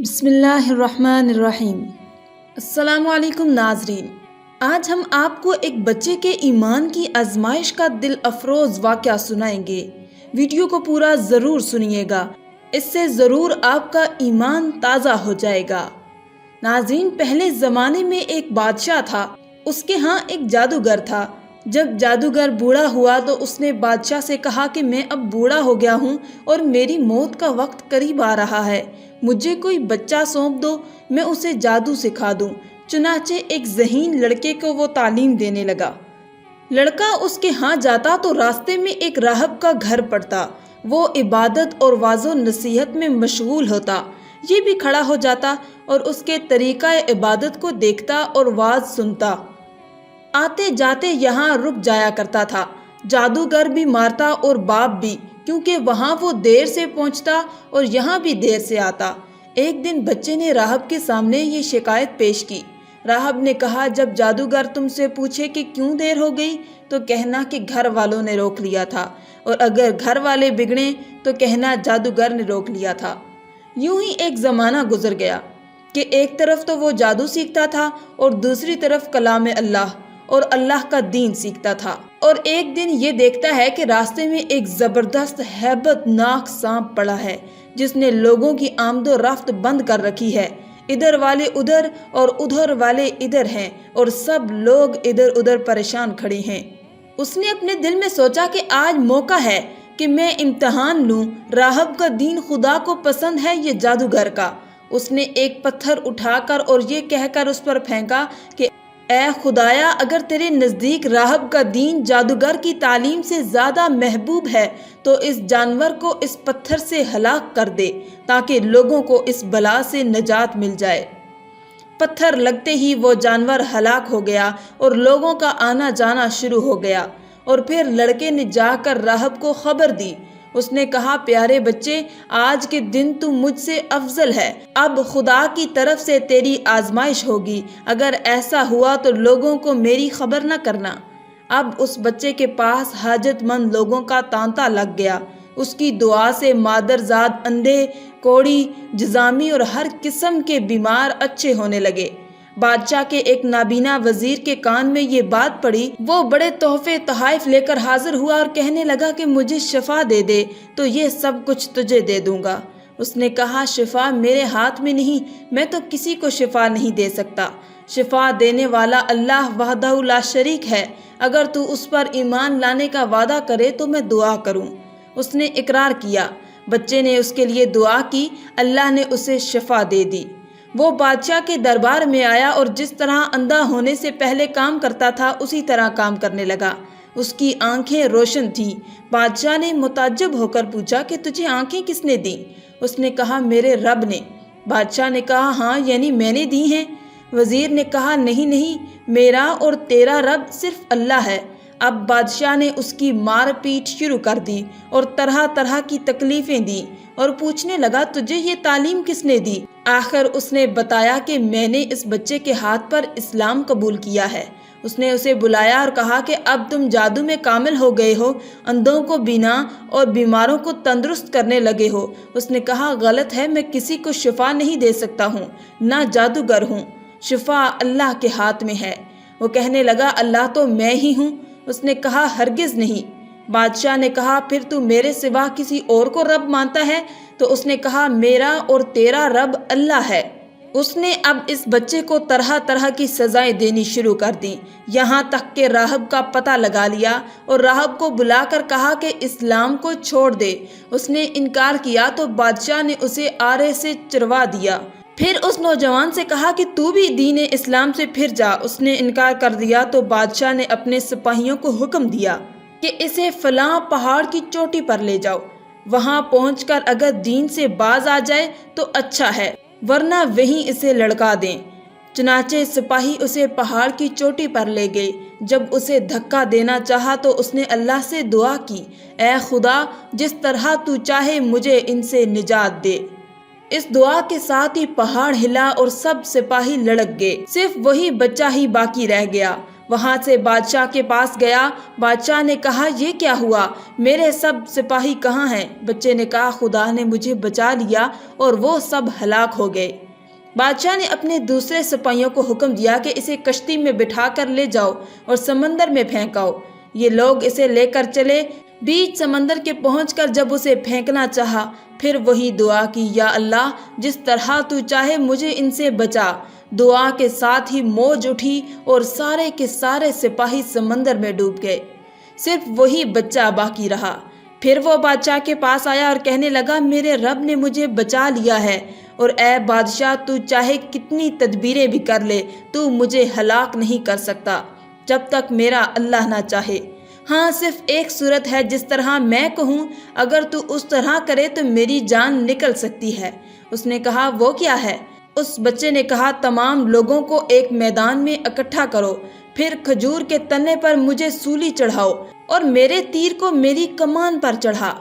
بسم اللہ الرحمن الرحیم۔ السلام علیکم ناظرین، آج ہم آپ کو ایک بچے کے ایمان کی آزمائش کا دل افروز واقعہ سنائیں گے۔ ویڈیو کو پورا ضرور سنیے گا، اس سے ضرور آپ کا ایمان تازہ ہو جائے گا۔ ناظرین، پہلے زمانے میں ایک بادشاہ تھا، اس کے ہاں ایک جادوگر تھا۔ جب جادوگر بوڑھا ہوا تو اس نے بادشاہ سے کہا کہ میں اب بوڑھا ہو گیا ہوں اور میری موت کا وقت قریب آ رہا ہے، مجھے کوئی بچہ سونپ دو، میں اسے جادو سکھا دوں۔ چنانچہ ایک ذہین لڑکے کو وہ تعلیم دینے لگا۔ لڑکا اس کے ہاں جاتا تو راستے میں ایک راہب کا گھر پڑتا، وہ عبادت اور واعظ و نصیحت میں مشغول ہوتا۔ یہ بھی کھڑا ہو جاتا اور اس کے طریقہ عبادت کو دیکھتا اور واعظ سنتا۔ آتے جاتے یہاں رک جایا کرتا تھا، جادوگر بھی مارتا اور باپ بھی، کیونکہ وہاں وہ دیر سے پہنچتا اور یہاں بھی دیر سے آتا۔ ایک دن بچے نے راہب کے سامنے یہ شکایت پیش کی۔ راہب نے کہا، جب جادوگر تم سے پوچھے کہ کیوں دیر ہو گئی تو کہنا کہ گھر والوں نے روک لیا تھا، اور اگر گھر والے بگڑے تو کہنا جادوگر نے روک لیا تھا۔ یوں ہی ایک زمانہ گزر گیا کہ ایک طرف تو وہ جادو سیکھتا تھا اور دوسری طرف کلام اللہ اور اللہ کا دین سیکھتا تھا۔ اور ایک دن یہ دیکھتا ہے کہ راستے میں ایک زبردست ہیبت ناک سانپ پڑا ہے، جس نے لوگوں کی آمد و رفت بند کر رکھی ہے۔ ادھر والے ادھر اور ادھر والے ادھر ہیں اور سب لوگ ادھر ادھر پریشان کھڑے ہیں۔ اس نے اپنے دل میں سوچا کہ آج موقع ہے کہ میں امتحان لوں، راہب کا دین خدا کو پسند ہے یا جادوگر کا۔ اس نے ایک پتھر اٹھا کر اور یہ کہہ کر اس پر پھینکا کہ اے خدایا، اگر تیرے نزدیک راہب کا دین جادوگر کی تعلیم سے زیادہ محبوب ہے تو اس جانور کو اس پتھر سے ہلاک کر دے تاکہ لوگوں کو اس بلا سے نجات مل جائے۔ پتھر لگتے ہی وہ جانور ہلاک ہو گیا اور لوگوں کا آنا جانا شروع ہو گیا۔ اور پھر لڑکے نے جا کر راہب کو خبر دی۔ اس نے کہا، پیارے بچے، آج کے دن تو مجھ سے افضل ہے، اب خدا کی طرف سے تیری آزمائش ہوگی، اگر ایسا ہوا تو لوگوں کو میری خبر نہ کرنا۔ اب اس بچے کے پاس حاجت مند لوگوں کا تانتا لگ گیا۔ اس کی دعا سے مادرزاد اندھے، کوڑی، جذامی اور ہر قسم کے بیمار اچھے ہونے لگے۔ بادشاہ کے ایک نابینا وزیر کے کان میں یہ بات پڑی، وہ بڑے تحفے تحائف لے کر حاضر ہوا اور کہنے لگا کہ مجھے شفا دے دے تو یہ سب کچھ تجھے دے دوں گا۔ اس نے کہا، شفا میرے ہاتھ میں نہیں، میں تو کسی کو شفا نہیں دے سکتا۔ شفا دینے والا اللہ وحدہ لا شریک ہے، اگر تو اس پر ایمان لانے کا وعدہ کرے تو میں دعا کروں۔ اس نے اقرار کیا، بچے نے اس کے لیے دعا کی، اللہ نے اسے شفا دے دی۔ وہ بادشاہ کے دربار میں آیا اور جس طرح اندھا ہونے سے پہلے کام کرتا تھا اسی طرح کام کرنے لگا۔ اس کی آنکھیں روشن تھیں۔ بادشاہ نے متعجب ہو کر پوچھا کہ تجھے آنکھیں کس نے دیں؟ اس نے کہا، میرے رب نے۔ بادشاہ نے کہا، ہاں، یعنی میں نے دی ہیں؟ وزیر نے کہا، نہیں نہیں، میرا اور تیرا رب صرف اللہ ہے۔ اب بادشاہ نے اس کی مار پیٹ شروع کر دی اور طرح طرح کی تکلیفیں دیں اور پوچھنے لگا، تجھے یہ تعلیم کس نے دی؟ آخر اس نے بتایا کہ میں نے اس بچے کے ہاتھ پر اسلام قبول کیا ہے۔ اس نے اسے بلایا اور کہا کہ اب تم جادو میں کامل ہو گئے ہو، اندھوں کو بینا اور بیماروں کو تندرست کرنے لگے ہو۔ اس نے کہا، غلط ہے، میں کسی کو شفا نہیں دے سکتا ہوں، نہ جادوگر ہوں، شفا اللہ کے ہاتھ میں ہے۔ وہ کہنے لگا، اللہ تو میں ہی ہوں۔ اس نے کہا، ہرگز نہیں۔ بادشاہ نے کہا، پھر تو میرے سوا کسی اور کو رب مانتا ہے؟ تو اس نے کہا، میرا اور تیرا رب اللہ ہے۔ اس نے اب اس بچے کو طرح طرح کی سزائیں دینی شروع کر دیں، یہاں تک کہ راہب کا پتہ لگا لیا اور راہب کو بلا کر کہا کہ اسلام کو چھوڑ دے۔ اس نے انکار کیا تو بادشاہ نے اسے آرے سے چروا دیا۔ پھر اس نوجوان سے کہا کہ تو بھی دین اسلام سے پھر جا۔ اس نے انکار کر دیا تو بادشاہ نے اپنے سپاہیوں کو حکم دیا کہ اسے فلاں پہاڑ کی چوٹی پر لے جاؤ، وہاں پہنچ کر اگر دین سے باز آ جائے تو اچھا ہے، ورنہ وہیں اسے لڑکا دیں۔ چنانچہ سپاہی اسے پہاڑ کی چوٹی پر لے گئے۔ جب اسے دھکا دینا چاہا تو اس نے اللہ سے دعا کی، اے خدا، جس طرح تو چاہے مجھے ان سے نجات دے۔ اس دعا کے ساتھ ہی پہاڑ ہلا اور سب سپاہی لڑک گئے، صرف وہی بچہ ہی باقی رہ گیا۔ وہاں سے بادشاہ کے پاس گیا۔ بادشاہ نے کہا یہ کیا ہوا، میرے سب سپاہی کہاں ہیں؟ بچے نے کہا خدا نے مجھے بچا لیا اور وہ سب ہلاک ہو گئے۔ بادشاہ نے اپنے دوسرے سپاہیوں کو حکم دیا کہ اسے کشتی میں بٹھا کر لے جاؤ اور سمندر میں پھینکاؤ۔ یہ لوگ اسے لے کر چلے۔ بیچ سمندر کے پہنچ کر جب اسے پھینکنا چاہا، پھر وہی دعا کی، یا اللہ جس طرح تو چاہے مجھے ان سے بچا۔ دعا کے ساتھ ہی موج اٹھی اور سارے کے سارے سپاہی سمندر میں ڈوب گئے، صرف وہی بچہ باقی رہا۔ پھر وہ بادشاہ کے پاس آیا اور کہنے لگا میرے رب نے مجھے بچا لیا ہے، اور اے بادشاہ تو چاہے کتنی تدبیریں بھی کر لے تو مجھے ہلاک نہیں کر سکتا جب تک میرا اللہ نہ چاہے۔ ہاں صرف ایک صورت ہے جس طرح میں کہوں، اگر تو اس طرح کرے تو میری جان نکل سکتی ہے۔ اس نے کہا وہ کیا ہے؟ اس بچے نے کہا تمام لوگوں کو ایک میدان میں اکٹھا کرو، پھر کھجور کے تنے پر مجھے سولی چڑھاؤ اور میرے تیر کو میری کمان پر چڑھا،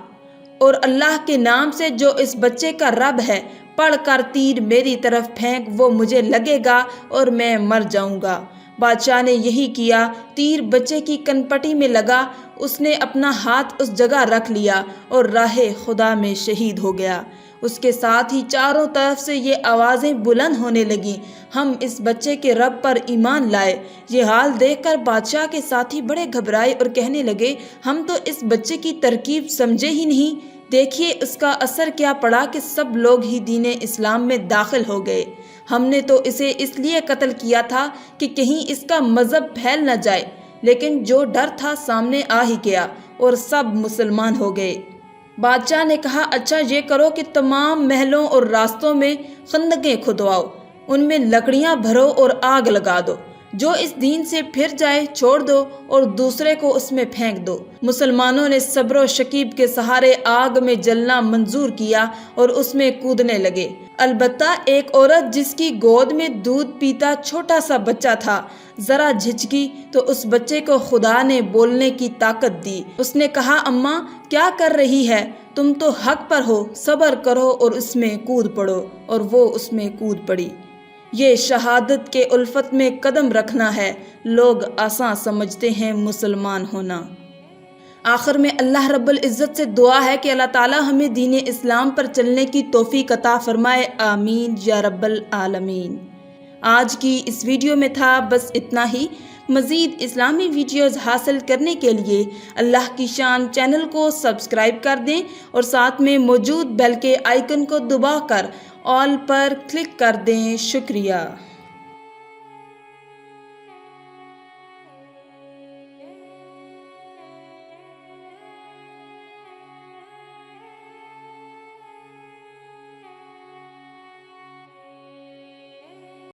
اور اللہ کے نام سے جو اس بچے کا رب ہے پڑھ کر تیر میری طرف پھینک، وہ مجھے لگے گا اور میں مر جاؤں گا۔ بادشاہ نے یہی کیا۔ تیر بچے کی کنپٹی میں لگا، اس نے اپنا ہاتھ اس جگہ رکھ لیا اور راہ خدا میں شہید ہو گیا۔ اس کے ساتھ ہی چاروں طرف سے یہ آوازیں بلند ہونے لگیں، ہم اس بچے کے رب پر ایمان لائے۔ یہ حال دیکھ کر بادشاہ کے ساتھی بڑے گھبرائے اور کہنے لگے ہم تو اس بچے کی ترکیب سمجھے ہی نہیں، دیکھیے اس کا اثر کیا پڑا کہ سب لوگ ہی دین اسلام میں داخل ہو گئے۔ ہم نے تو اسے اس لیے قتل کیا تھا کہ کہیں اس کا مذہب پھیل نہ جائے، لیکن جو ڈر تھا سامنے آ ہی گیا اور سب مسلمان ہو گئے۔ بادشاہ نے کہا اچھا یہ کرو کہ تمام محلوں اور راستوں میں خندقیں کھدواؤ، ان میں لکڑیاں بھرو اور آگ لگا دو، جو اس دین سے پھر جائے چھوڑ دو اور دوسرے کو اس میں پھینک دو۔ مسلمانوں نے صبر و شکیب کے سہارے آگ میں جلنا منظور کیا اور اس میں کودنے لگے۔ البتہ ایک عورت جس کی گود میں دودھ پیتا چھوٹا سا بچہ تھا ذرا جھجکی تو اس بچے کو خدا نے بولنے کی طاقت دی۔ اس نے کہا اماں کیا کر رہی ہے؟ تم تو حق پر ہو، صبر کرو اور اس میں کود پڑو، اور وہ اس میں کود پڑی۔ یہ شہادت کے الفت میں قدم رکھنا ہے، لوگ آسان سمجھتے ہیں مسلمان ہونا۔ آخر میں اللہ رب العزت سے دعا ہے کہ اللہ تعالی ہمیں دین اسلام پر چلنے کی توفیق عطا فرمائے، آمین یا رب العالمین۔ آج کی اس ویڈیو میں تھا بس اتنا ہی۔ مزید اسلامی ویڈیوز حاصل کرنے کے لیے اللہ کی شان چینل کو سبسکرائب کر دیں اور ساتھ میں موجود بیل کے آئیکن کو دبا کر آل پر کلک کر دیں۔ شکریہ۔